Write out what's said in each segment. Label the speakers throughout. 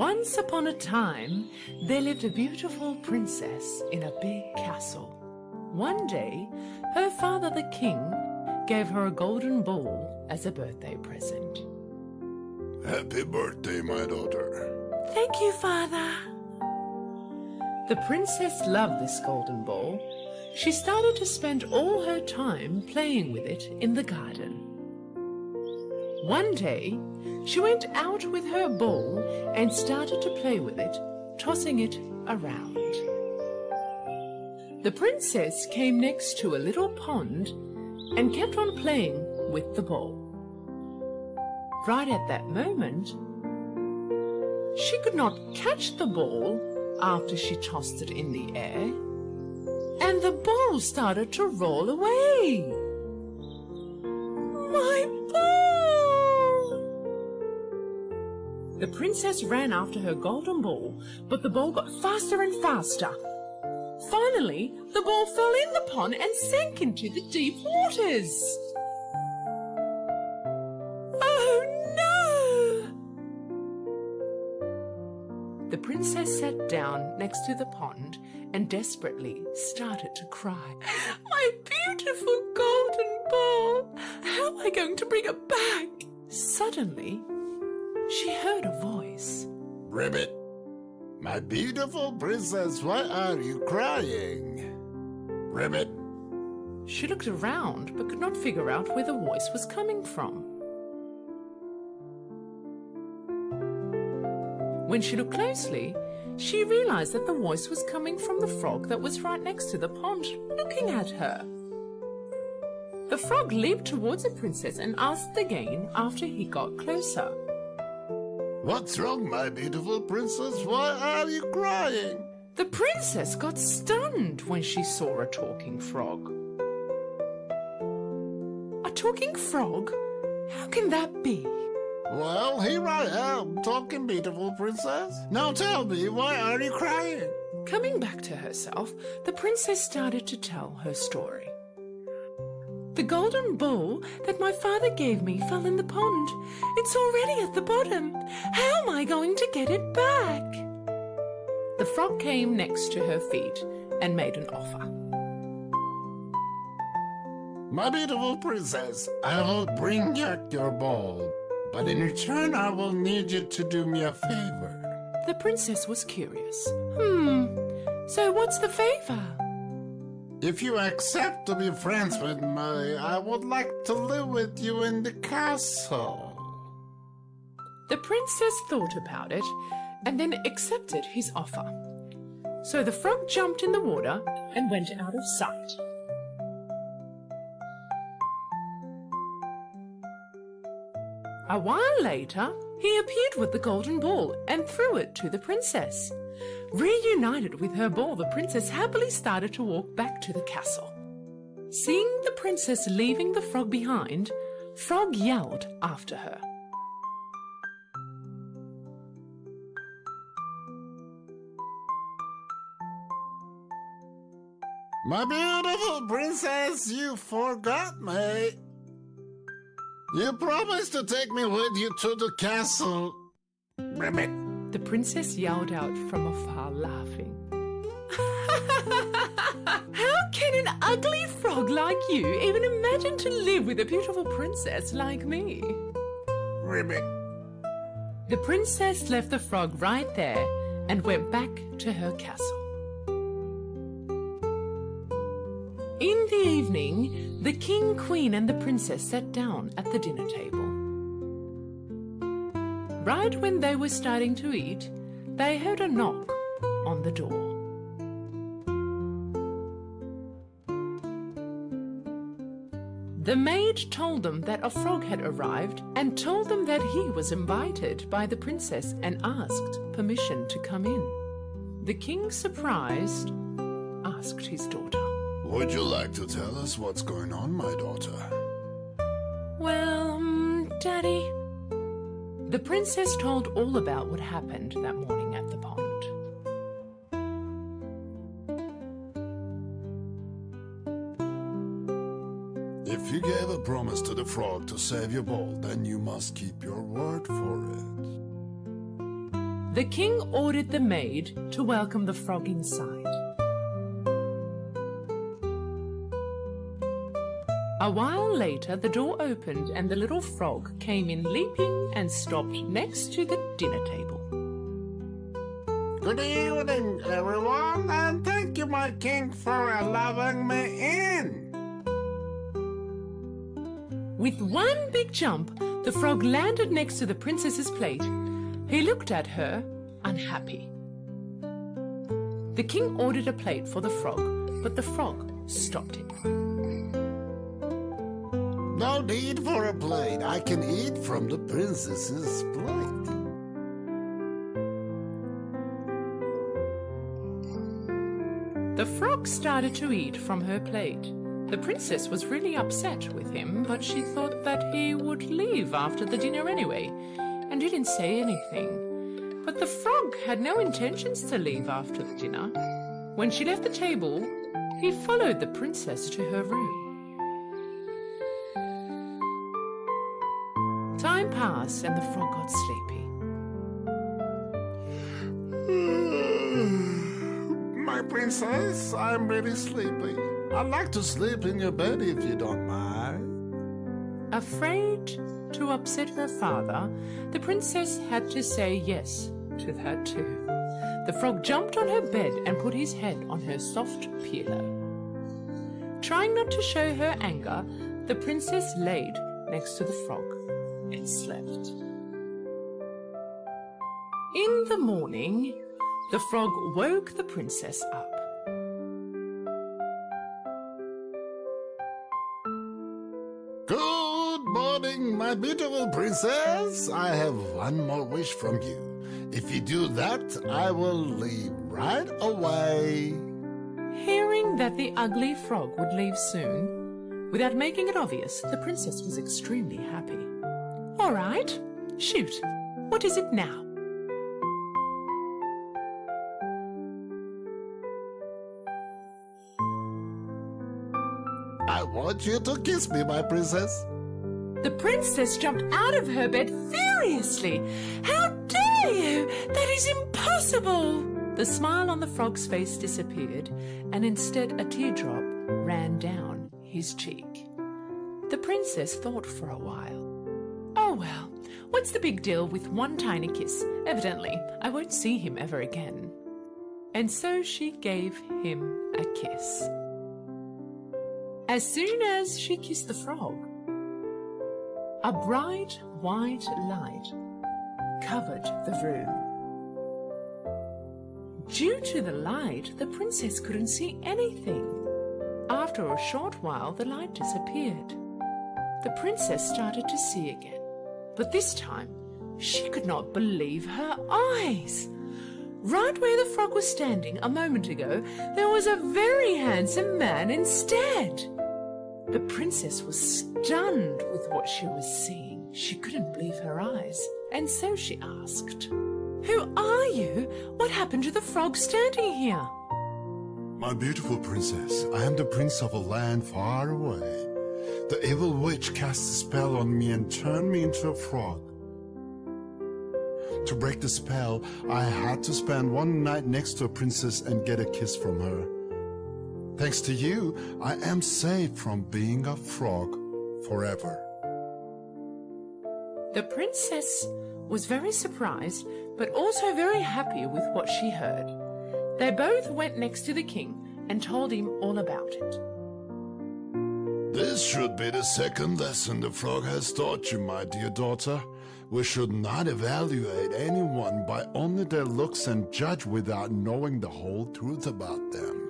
Speaker 1: Once upon a time, there lived a beautiful princess in a big castle. One day, her father the king gave her a golden ball as a birthday present.
Speaker 2: Happy birthday, my daughter.
Speaker 1: Thank you, father. The princess loved this golden ball. She started to spend all her time playing with it in the garden. One day, she went out with her ball and started to play with it, tossing it around. The princess came next to a little pond and kept on playing with the ball. Right at that moment, she could not catch the ball after she tossed it in the air, and the ball started to roll away. My ball! The princess ran after her golden ball, but the ball got faster and faster. Finally, the ball fell in the pond and sank into the deep waters. Oh no! The princess sat down next to the pond and desperately started to cry. My beautiful golden ball! How am I going to bring it back? Suddenly, she heard a voice.
Speaker 2: Ribbit, my beautiful princess, why are you crying? Ribbit.
Speaker 1: She looked around but could not figure out where the voice was coming from. When she looked closely, she realized that the voice was coming from the frog that was right next to the pond, looking at her. The frog leaped towards the princess and asked again after he got closer.
Speaker 2: What's wrong, my beautiful princess? Why are you crying?
Speaker 1: The princess got stunned when she saw a talking frog. A talking frog? How can that be?
Speaker 2: Well, here I am, talking, beautiful princess. Now tell me, why are you crying?
Speaker 1: Coming back to herself, the princess started to tell her story. The golden ball that my father gave me fell in the pond. It's already at the bottom. How am I going to get it back? The frog came next to her feet and made an offer.
Speaker 2: My beautiful princess, I will bring back your ball, but in return I will need you to do me a favor.
Speaker 1: The princess was curious. So what's the favor?
Speaker 2: If you accept to be friends with me, I would like to live with you in the castle.
Speaker 1: The princess thought about it and then accepted his offer. So the frog jumped in the water and went out of sight. A while later, he appeared with the golden ball and threw it to the princess. Reunited with her ball, the princess happily started to walk back to the castle. Seeing the princess leaving the frog behind, Frog yelled after her.
Speaker 2: My beautiful princess, you forgot me. You promised to take me with you to the castle. Ribbit.
Speaker 1: The princess yelled out from afar, laughing. How can an ugly frog like you even imagine to live with a beautiful princess like me?
Speaker 2: Ribbit.
Speaker 1: The princess left the frog right there and went back to her castle. In the evening, the king, queen, and the princess sat down at the dinner table. Right when they were starting to eat, they heard a knock on the door. The maid told them that a frog had arrived and told them that he was invited by the princess and asked permission to come in. The king, surprised, asked his daughter,
Speaker 2: Would you like to tell us what's going on, my daughter?
Speaker 1: Well, Daddy. The princess told all about what happened that morning at the pond.
Speaker 2: If you gave a promise to the frog to save your ball, then you must keep your word for it.
Speaker 1: The king ordered the maid to welcome the frog inside. A while later, the door opened and the little frog came in leaping and stopped next to the dinner table.
Speaker 2: Good evening, everyone, and thank you, my king, for allowing me in.
Speaker 1: With one big jump, the frog landed next to the princess's plate. He looked at her, unhappy. The king ordered a plate for the frog, but the frog stopped him.
Speaker 2: No need for a plate. I can eat from the princess's plate.
Speaker 1: The frog started to eat from her plate. The princess was really upset with him, but she thought that he would leave after the dinner anyway, and didn't say anything. But the frog had no intentions to leave after the dinner. When she left the table, he followed the princess to her room. Time passed and the frog got sleepy.
Speaker 2: My princess, I'm really sleepy. I'd like to sleep in your bed if you don't mind.
Speaker 1: Afraid to upset her father, the princess had to say yes to that too. The frog jumped on her bed and put his head on her soft pillow. Trying not to show her anger, the princess laid next to the frog and slept. In the morning, the frog woke the princess up.
Speaker 2: Good morning, my beautiful princess. I have one more wish from you. If you do that, I will leave right away.
Speaker 1: Hearing that the ugly frog would leave soon, without making it obvious, the princess was extremely happy. All right, shoot. What is it now?
Speaker 2: I want you to kiss me, my princess.
Speaker 1: The princess jumped out of her bed furiously. How dare you? That is impossible! The smile on the frog's face disappeared, and instead a teardrop ran down his cheek. The princess thought for a while. Oh well, what's the big deal with one tiny kiss? Evidently, I won't see him ever again. And so she gave him a kiss. As soon as she kissed the frog, a bright white light covered the room. Due to the light, the princess couldn't see anything. After a short while, the light disappeared. The princess started to see again, but this time she could not believe her eyes. Right where the frog was standing a moment ago, there was a very handsome man instead. The princess was stunned with what she was seeing. She couldn't believe her eyes, and so she asked, "Who are you? What happened to the frog standing here?"
Speaker 3: My beautiful princess, I am the prince of a land far away. The evil witch cast a spell on me and turned me into a frog. To break the spell, I had to spend one night next to a princess and get a kiss from her. Thanks to you, I am safe from being a frog forever.
Speaker 1: The princess was very surprised, but also very happy with what she heard. They both went next to the king and told him all about it.
Speaker 3: This should be the second lesson the frog has taught you, my dear daughter. We should not evaluate anyone by only their looks and judge without knowing the whole truth about them.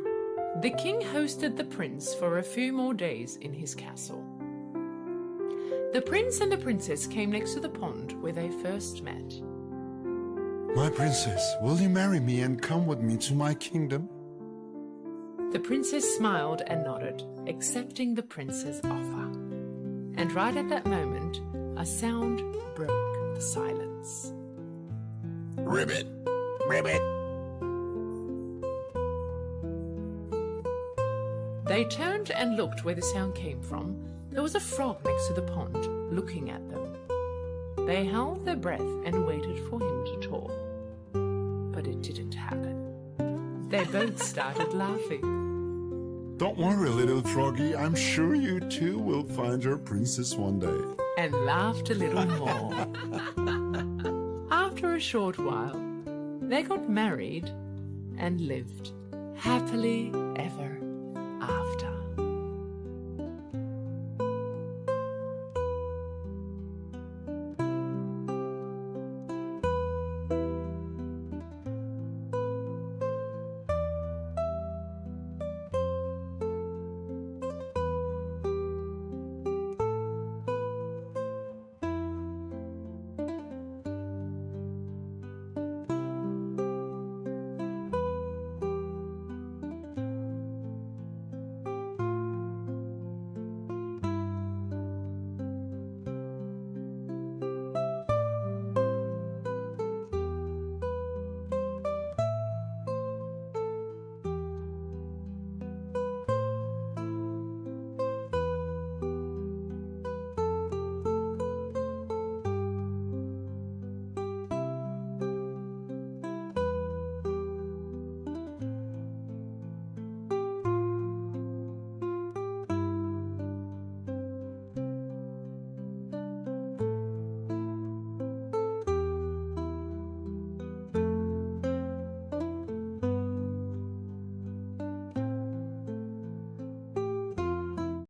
Speaker 1: The king hosted the prince for a few more days in his castle. The prince and the princess came next to the pond where they first met.
Speaker 3: My princess, will you marry me and come with me to my kingdom?
Speaker 1: The princess smiled and nodded, accepting the prince's offer. And right at that moment, a sound broke the silence.
Speaker 2: Ribbit, ribbit.
Speaker 1: They turned and looked where the sound came from. There was a frog next to the pond, looking at them. They held their breath and waited for him to talk. but it didn't happen. They both started laughing.
Speaker 3: Don't worry, little froggy. I'm sure you too will find your princess one day.
Speaker 1: And laughed a little more. After a short while, they got married and lived happily ever after.